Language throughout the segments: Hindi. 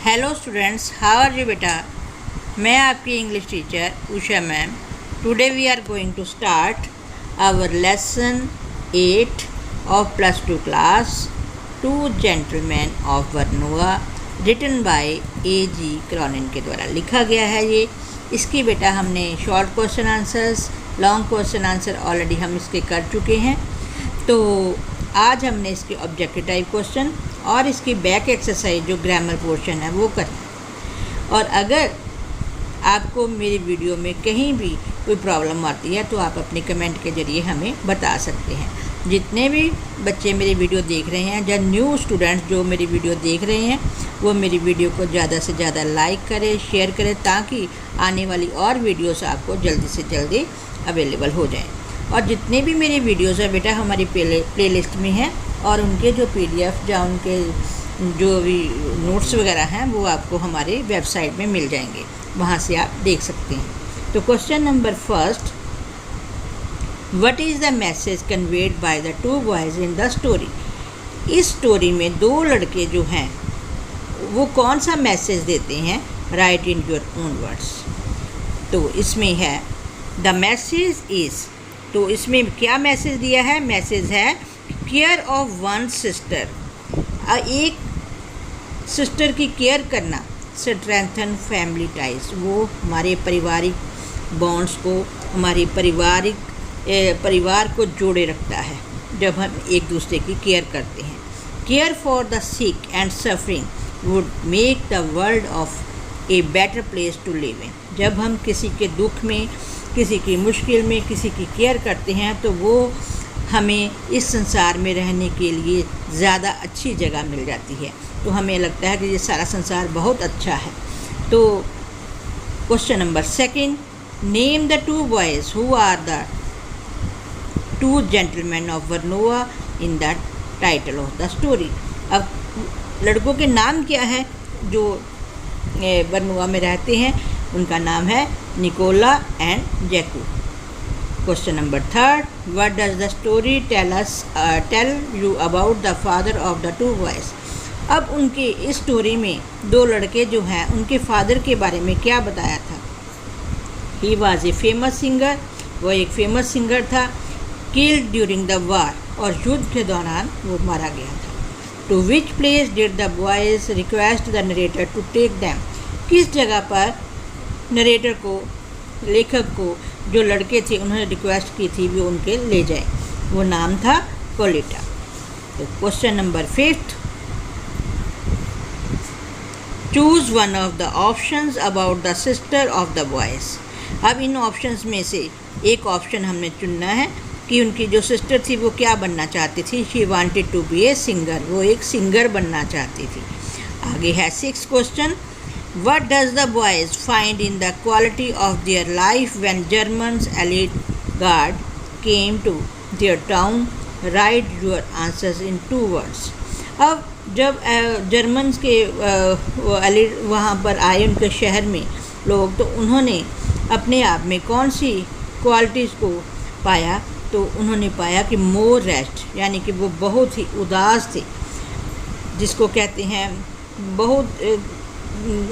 Hello students, how are you बेटा। मैं आपकी English teacher Usha ma'am. Today we are going to start our lesson 8 of +2 class two gentlemen of Verona, written by A.G. Cronin के द्वारा लिखा गया है। ये इसकी बेटा हमने short question answers, long question answer already हम इसके कर चुके हैं। तो आज हमने इसके ऑब्जेक्टिव टाइप क्वेश्चन और इसकी बैक एक्सरसाइज जो ग्रामर पोर्शन है वो करें। और अगर आपको मेरी वीडियो में कहीं भी कोई प्रॉब्लम आती है तो आप अपने कमेंट के ज़रिए हमें बता सकते हैं। जितने भी बच्चे मेरी वीडियो देख रहे हैं या न्यू स्टूडेंट्स जो मेरी वीडियो देख रहे हैं वो मेरी वीडियो को ज़्यादा से ज़्यादा लाइक करें, शेयर करें, ताकि आने वाली और वीडियोस आपको जल्दी से जल्दी अवेलेबल हो जाएं। और जितने भी मेरी वीडियोस है बेटा हमारी प्लेलिस्ट में हैं और उनके जो PDF या उनके जो भी नोट्स वगैरह हैं वो आपको हमारे वेबसाइट में मिल जाएंगे, वहाँ से आप देख सकते हैं। तो question number first, what is the message conveyed by the two boys in the story. इस स्टोरी में दो लड़के जो हैं वो कौन सा मैसेज देते हैं, right in your own words. तो इसमें है द मैसेज इज़, तो इसमें क्या मैसेज दिया है, मैसेज है केयर ऑफ वन सिस्टर। एक सिस्टर की केयर करना, स्ट्रेंथन फैमिली टाइज, वो हमारे पारिवारिक बॉन्ड्स को, हमारे परिवार को जोड़े रखता है जब हम एक दूसरे की केयर करते हैं। Care for the sick and suffering would make the world of a better place to live in. जब हम किसी के दुख में, किसी की मुश्किल में, किसी की केयर करते हैं तो वो हमें इस संसार में रहने के लिए ज़्यादा अच्छी जगह मिल जाती है। तो हमें लगता है कि ये सारा संसार बहुत अच्छा है। तो question number second, name the two boys who are the two gentlemen of Verona in the title of the story. अब लड़कों के नाम क्या है जो बर्नुआ में रहते हैं, उनका नाम है Nikola and Jacob. Question number third, what does the story tell you about the father of the two boys. अब उनके इस स्टोरी में दो लड़के जो हैं उनके फादर के बारे में क्या बताया था। He was a famous singer, वो एक फेमस सिंगर था। किल्ड ड्यूरिंग द वार, और युद्ध के दौरान वो मारा गया था। To which place did the boys request the narrator to take them. किस जगह पर नरेटर को, लेखक को, जो लड़के थे उन्होंने रिक्वेस्ट की थी वो उनके ले जाए, वो नाम था कोलिटा। तो question number fifth, choose one of the options about the sister of the boys. अब इन ऑप्शंस में से एक ऑप्शन हमने चुनना है कि उनकी जो सिस्टर थी वो क्या बनना चाहती थी। She wanted to be a singer, वो एक सिंगर बनना चाहती थी। आगे है six question, what does the boys find in the quality of their life when Germans elite guard came to their town? Write your answers in 2 words. अब जब जर्मन्स के एलिट वहाँ पर आए उनके शहर में लोग, तो उन्होंने अपने आप में कौन सी क्वालिटीज़ को पाया, तो उन्होंने पाया कि मोर रेस्ट, यानी कि वो बहुत ही उदास थे, जिसको कहते हैं बहुत,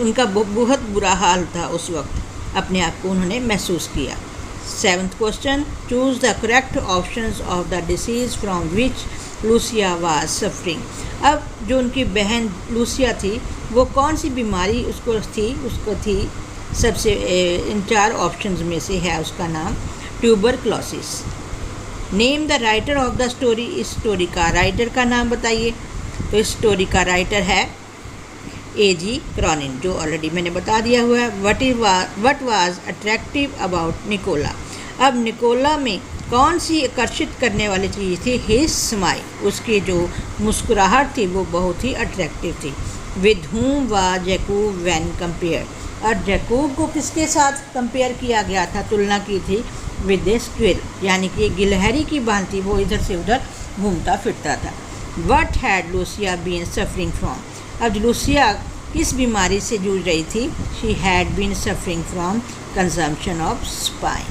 उनका बहुत बुरा हाल था उस वक्त, अपने आप को उन्होंने महसूस किया। Seventh question, choose the correct options of the disease from which Lucia was suffering. अब जो उनकी बहन लूसिया थी वो कौन सी बीमारी उसको थी सबसे, इन 4 ऑप्शंस में से है उसका नाम tuberculosis. Name the writer of the story. इस स्टोरी का राइटर का नाम बताइए। तो इस स्टोरी का राइटर है A.G. क्रॉनिन, जो ऑलरेडी मैंने बता दिया हुआ है। What was attractive about Nikola. अब निकोला में कौन सी आकर्षित करने वाली चीज़ थी, हिज स्माइल, उसकी जो मुस्कुराहट थी वो बहुत ही अट्रैक्टिव थी। With whom was Jacob when compare, और जैकूब को किसके साथ कंपेयर किया गया था, तुलना की थी विद ए स्क्विल, यानी कि गिलहरी की भांति वो इधर से उधर घूमता फिरता था। What had Lucia been suffering from. अब लूसिया किस बीमारी से जूझ रही थी, she had been suffering from consumption of spine.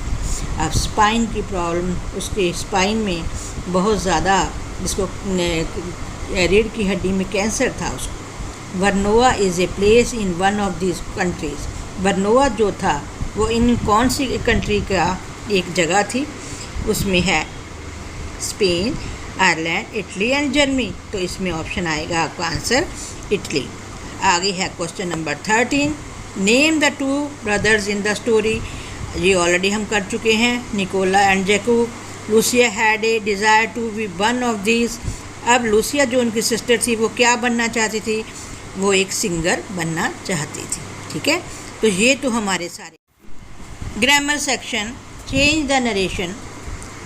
अब स्पाइन की प्रॉब्लम, उसके स्पाइन में बहुत ज़्यादा, जिसको रीढ़ की हड्डी में कैंसर था उसको, Verona is a place in one of this countries. Verona जो था वो इन कौन सी कंट्री का एक जगह थी, उसमें है Spain, Ireland, Italy and Germany. तो इसमें ऑप्शन आएगा आपका आंसर इटली। आगे है question number 13, name the two brothers in the story. ये ऑलरेडी हम कर चुके हैं, Nikola and Jacob. Lucia had a desire to be one of this. अब लूसिया जो उनकी सिस्टर थी वो क्या बनना चाहती थी, वो एक सिंगर बनना चाहती थी। ठीक है, तो ये तो हमारे सारे grammar section. Change the narration.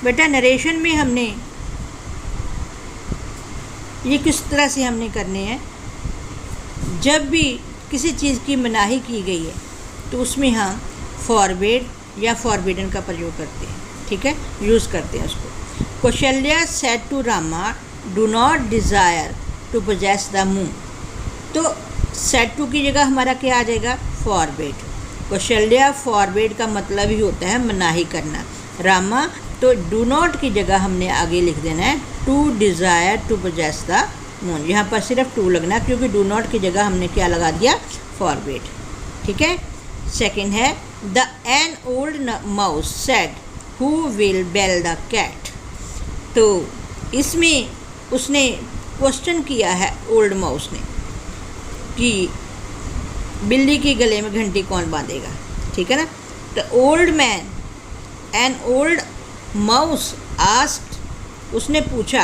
बेटा नरेशन में हमने ये किस तरह से हमने करने हैं, जब भी किसी चीज़ की मनाही की गई है तो उसमें हम फॉरबिड या फॉरबिडन का प्रयोग करते हैं। ठीक है, यूज़ करते हैं उसको। Kaushalya said to Rama do not desire to possess the moon. तो सेड टू की जगह हमारा क्या आ जाएगा, फॉरबिड। कौशल्या फॉरबिड का मतलब ही होता है मनाही करना। रामा तो डू नॉट की जगह हमने आगे लिख देना है to desire to possess the moon. यहाँ पर सिर्फ टू लगना, क्योंकि डू नॉट की जगह हमने क्या लगा दिया, फॉरबिड। ठीक है, सेकंड है the an old mouse said who will bell the cat. तो इसमें उसने क्वेश्चन किया है ओल्ड माउस ने कि बिल्ली के गले में घंटी कौन बांधेगा। ठीक है ना, तो old man an old mouse asked, उसने पूछा,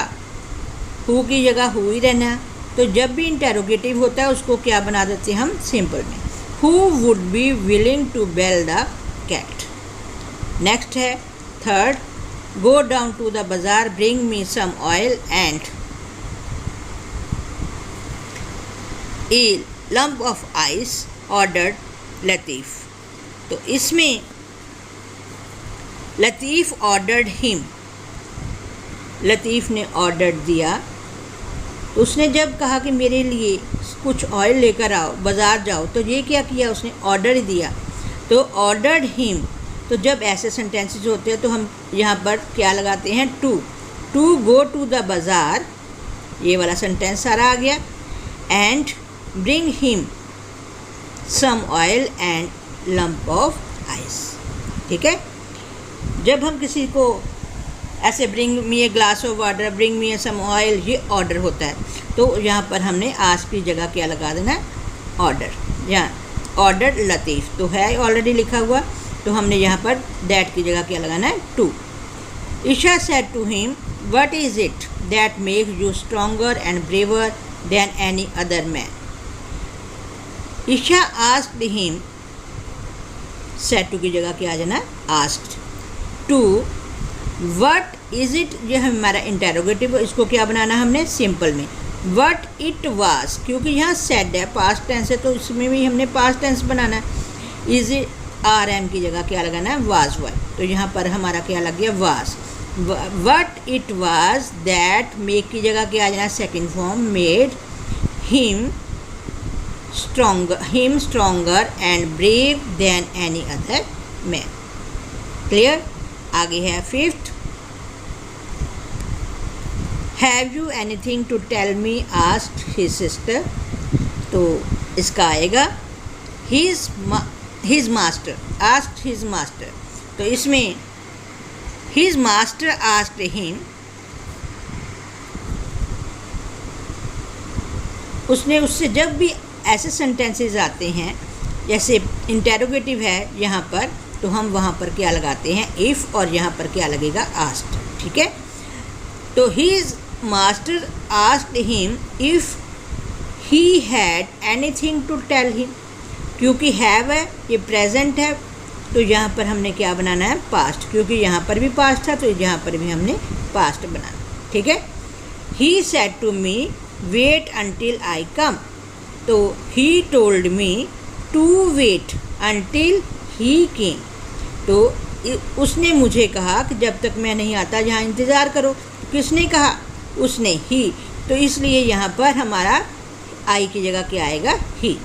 हु की जगह हु ही रहना। तो जब भी इंटेरोगेटिव होता है उसको क्या बना देते हैं हम, सिंपल में। Who would be willing to bell the cat. Next है third, go down to the bazaar bring me some oil and a lump of ice ordered Latif. तो इसमें लतीफ़ ऑर्डर्ड हिम, लतीफ़ ने ऑर्डर दिया। उसने जब कहा कि मेरे लिए कुछ ऑयल लेकर आओ, बाज़ार जाओ, तो ये क्या किया, उसने ऑर्डर दिया। तो ऑर्डर्ड हिम, तो जब ऐसे सेंटेंसेस होते हैं तो हम यहाँ पर क्या लगाते हैं, to. To go to the bazaar, ये वाला सेंटेंस सारा आ गया। And bring him some oil and lump of ice. ठीक है, जब हम किसी को ऐसे bring me a glass of water, bring me a some oil, ये ऑर्डर होता है। तो यहाँ पर हमने आस्क की जगह क्या लगा देना है, ऑर्डर। यहाँ ऑर्डर लतीफ़ तो है ऑलरेडी लिखा हुआ, तो हमने यहाँ पर दैट की जगह क्या लगाना है, to. Isha said to him what is it that makes you stronger and braver than any other man. Isha asked him, said to की जगह क्या आ जाना, asked. To what is it, ये हमारा इंटेरोगेटिव, इसको क्या बनाना हमने, सिंपल में। व्हाट इट वाज, क्योंकि यहाँ सेड है, पास्ट टेंस है, तो इसमें भी हमने पास्ट टेंस बनाना है। इज़ इट, आर एम की जगह क्या लगाना है, वाज वाई। तो यहाँ पर हमारा क्या लग गया, was. What it was that, make की जगह क्या आ जाना, second form, made him stronger and brave than any other man. Clear. आगे है fifth, have you anything to tell me asked his sister. तो इसका आएगा his master, asked his master. तो इसमें हिज मास्टर आस्क्ड हिम, उसने उससे, जब भी ऐसे सेंटेंसेस आते हैं जैसे इंटेरोगेटिव है यहाँ पर, तो हम वहाँ पर क्या लगाते हैं, इफ़, और यहाँ पर क्या लगेगा, आस्क्ड। ठीक है, तो his master asked him if he had anything to tell him. क्योंकि हैव है, ये प्रेजेंट है, तो यहाँ पर हमने क्या बनाना है, पास्ट, क्योंकि यहाँ पर भी पास्ट था तो यहाँ पर भी हमने पास्ट बनाना। ठीक है, he said to me wait until I come. तो he told me to wait until he came. तो उसने मुझे कहा कि जब तक मैं नहीं आता यहाँ इंतज़ार करो। किसने कहा, उसने, ही। तो इसलिए यहाँ पर हमारा आई की जगह क्या आएगा, he.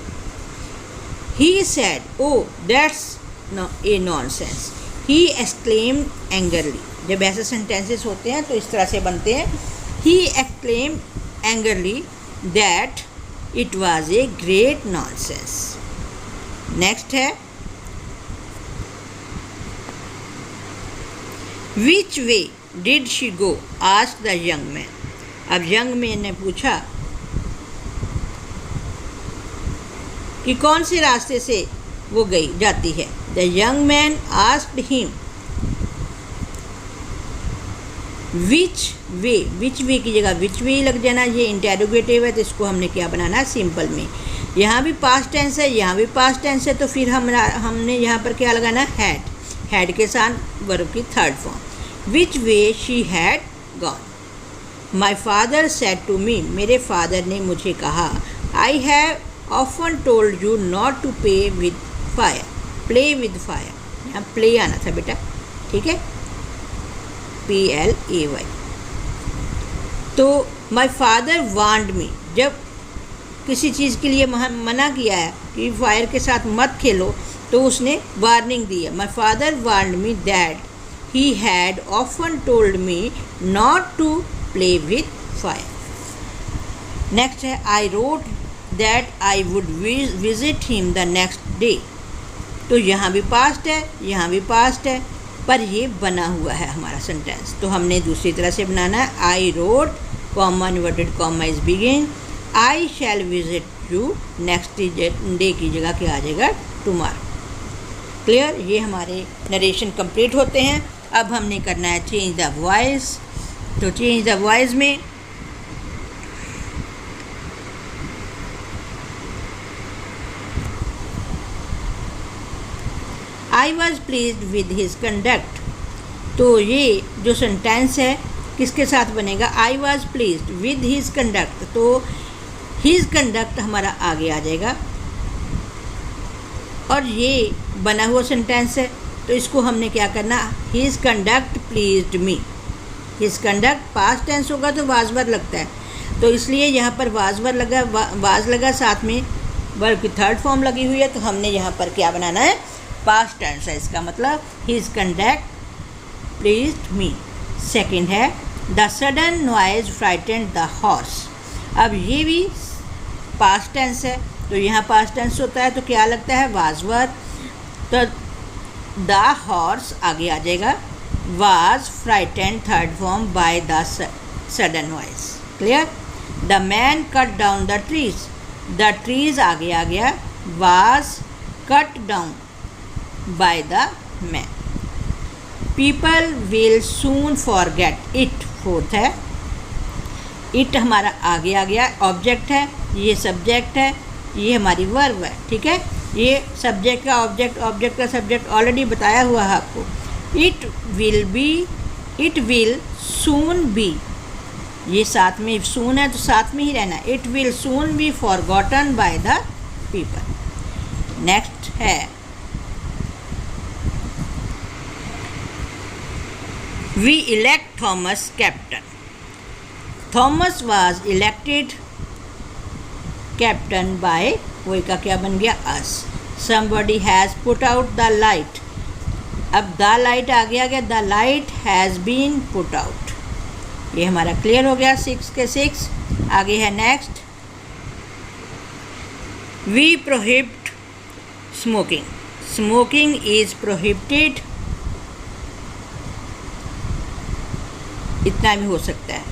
He said, oh that's a nonsense, he exclaimed angrily. जब ऐसे सेंटेंसेस होते हैं तो इस तरह से बनते हैं, he exclaimed angrily that it was a great nonsense. Next है which way did she go asked the young man. अब यंग मैन ने पूछा कि कौन से रास्ते से वो जाती है। The young man asked him which way की जगह विच वे लग जाना, ये इंटेरोगेटिव है तो इसको हमने क्या बनाना है सिंपल में। यहाँ भी पास्ट टेंस है, यहाँ भी पास्ट टेंस है, तो फिर हमने यहाँ पर क्या लगाना हैड के साथ वर्ब की third form. Which way she had gone. My father said to me, मेरे फादर ने मुझे कहा, I have often told you not to play with fire. यहाँ प्ले आना था बेटा, ठीक है, PLAY। तो माई फादर वार्नड मी, जब किसी चीज़ के लिए मना किया है कि फायर के साथ मत खेलो तो उसने वार्निंग दी है। My father warned me that he had often told me not to play with fire. Next है I wrote that I would visit him the next day. तो यहाँ भी पास्ट है, यहाँ भी पास्ट है, पर ये बना हुआ है हमारा सेंटेंस, तो हमने दूसरी तरह से बनाना है। I wrote comma inverted comma is begin, I shall visit you next day की जगह क्या आ जाएगा टुमारो। क्लियर, ये हमारे नरेशन कंप्लीट होते हैं। अब हमने करना है चेंज द वॉइस। तो चेंज द वॉइस में I was pleased with his conduct. तो ये जो सेंटेंस है किसके साथ बनेगा, I was pleased with his conduct, तो हिज कंडक्ट हमारा आगे आ जाएगा। और ये बना हुआ सेंटेंस है तो इसको हमने क्या करना, हिज कंडक्ट प्लीज्ड मी। हिज कंडक्ट पास्ट टेंस होगा तो वाज वर्ब लगता है, तो इसलिए यहाँ पर वाज वर्ब लगा, वाज लगा, साथ में वर्ब की थर्ड फॉर्म लगी हुई है, तो हमने यहाँ पर क्या बनाना है पास्ट टेंस है, इसका मतलब हिज कंडक्ट प्लीज्ड मी। सेकंड है the sudden noise frightened the horse. अब ये भी पास्ट टेंस है, तो यहाँ पास्ट टेंस होता है तो क्या लगता है वाज वर्ब, तो द हॉर्स आगे आ जाएगा, was frightened third form by the sudden noise. Clear, the man cut down the trees आगे आ गया, was cut down by the man. People will soon forget it। Fourth है it हमारा आगे आ गया, ऑब्जेक्ट है, ये सब्जेक्ट है, ये हमारी वर्ब है, ठीक है। ये सब्जेक्ट का ऑब्जेक्ट, ऑब्जेक्ट का सब्जेक्ट ऑलरेडी बताया हुआ है आपको। it will soon be, ये साथ में soon है तो साथ में ही रहना, it will soon be forgotten by the people। Next है We elect Thomas captain। Thomas was elected captain by, वही का क्या बन गया us। Somebody has put out the light। अब the light आगे आ गया, the light has been put out। ये हमारा क्लियर हो गया 6 के 6। आगे है next, We prohibit smoking। Smoking is prohibited, इतना भी हो सकता है।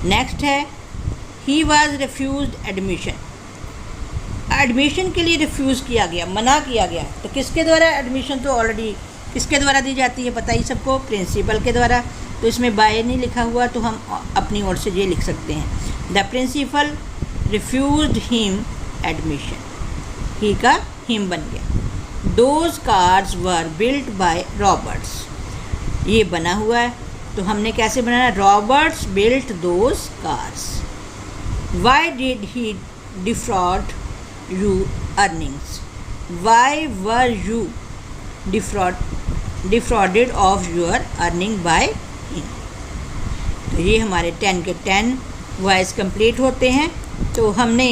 नेक्स्ट है he was refused admission. Admission के लिए रिफ्यूज़ किया गया, मना किया गया, तो किसके द्वारा, एडमिशन तो ऑलरेडी किसके द्वारा दी जाती है पता ही सबको, प्रिंसिपल के द्वारा। तो इसमें बाय नहीं लिखा हुआ तो हम अपनी ओर से ये लिख सकते हैं, the principal refused him admission. He का हिम बन गया। Those cars were built by Roberts, ये बना हुआ है तो हमने कैसे बनाना, Roberts built those cars. Why did he defraud you earnings, why were you defrauded of your earning by him. तो ये हमारे 10 के 10 वॉइस कंप्लीट होते हैं। तो हमने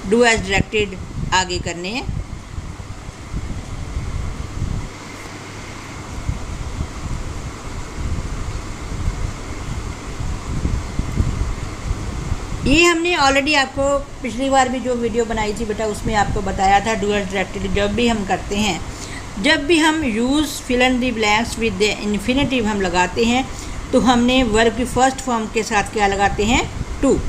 डू एज डायरेक्टेड आगे करने हैं। ये हमने ऑलरेडी आपको पिछली बार भी जो वीडियो बनाई थी बेटा उसमें आपको बताया था डू एज डायरेक्टली जब भी हम करते हैं, जब भी हम use fill in the blanks with the infinitive हम लगाते हैं तो हमने वर्ब की फर्स्ट फॉर्म के साथ क्या लगाते हैं, to.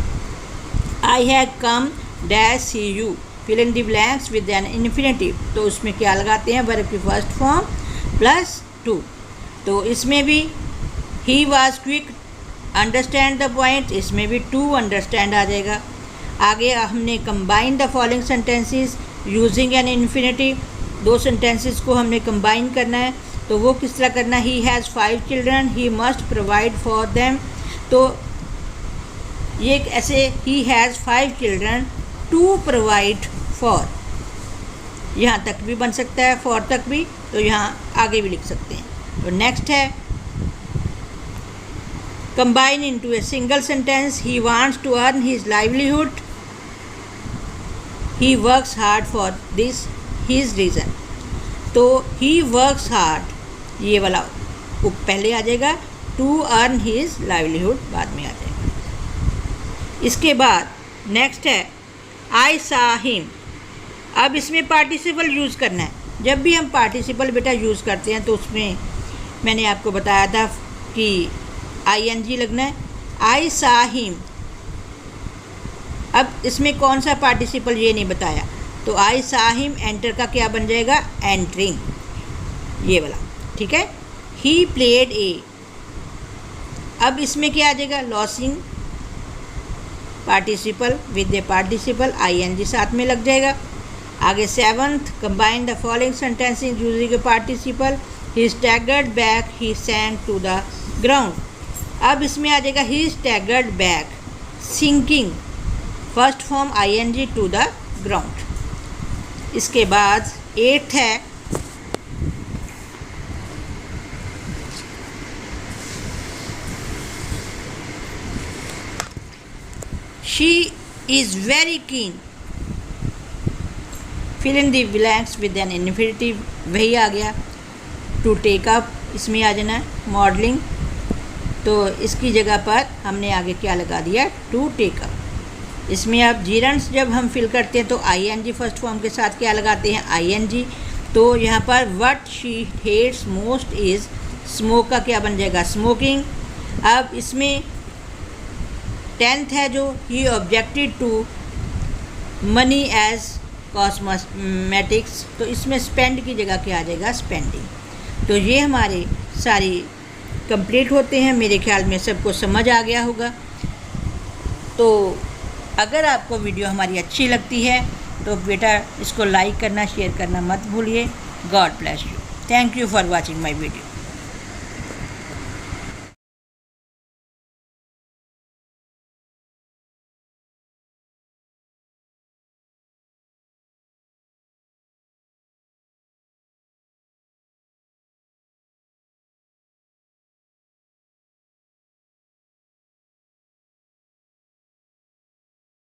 I have come dash see you, fill in the blanks with an infinitive, तो उसमें क्या लगाते हैं, वर्ब की फर्स्ट फॉर्म प्लस टू। तो इसमें भी he was quick, understand the point, इसमें भी टू अंडरस्टैंड आ जाएगा। आगे हमने combine the following sentences using an infinitive, दो सेंटेंसेस को हमने कंबाइन करना है, तो वो किस तरह करना है, he has 5 children, he must provide for them, तो ये ऐसे he has 5 children to provide for, यहाँ तक भी बन सकता है, फॉर तक भी, तो यहाँ आगे भी लिख सकते हैं। तो नेक्स्ट है combine into a single sentence, he wants to earn his livelihood, he works hard for this his reason, तो ही वर्क्स हार्ड ये वाला पहले आ जाएगा, टू अर्न हिज लाइवलीहुड बाद में आ जाएगा। इसके बाद नेक्स्ट है आई सा हिम, अब इसमें पार्टिसिपल यूज़ करना है। जब भी हम पार्टिसिपल बेटा यूज़ करते हैं तो उसमें मैंने आपको बताया था कि ING लगना है, आई सा हिम। अब इसमें कौन सा पार्टिसिपल ये नहीं बताया, तो आई सा हिम एंटर का क्या बन जाएगा, एंटरिंग, ये वाला, ठीक है। ही प्लेड ए, अब इसमें क्या आ जाएगा, losing participle with a participle, ING साथ में लग जाएगा। आगे 7th combine the following sentences using a participle, he staggered back, he sank to the ground. अब इसमें आ जाएगा he staggered back, sinking, first form ING to the ground. इसके बाद 8th है she is very keen, fill in the blanks with an infinitive, वही आ गया। टू टेक अप, इसमें आ जाना मॉडलिंग, तो इसकी जगह पर हमने आगे क्या लगा दिया, टू टेक अप। इसमें अब जीरंड्स जब हम फिल करते हैं तो ING फर्स्ट फॉर्म के साथ क्या लगाते हैं, ING, तो यहाँ पर what she hates most is, smoke का क्या बन जाएगा, स्मोकिंग। अब इसमें 10th है जो he objected to money as cosmetics, तो इसमें स्पेंड की जगह क्या आ जाएगा, स्पेंडिंग। तो ये हमारे सारी कंप्लीट होते हैं। मेरे ख्याल में सबको समझ आ गया होगा। तो अगर आपको वीडियो हमारी अच्छी लगती है तो बेटा इसको लाइक करना, शेयर करना मत भूलिए। God bless you. Thank you for watching my video.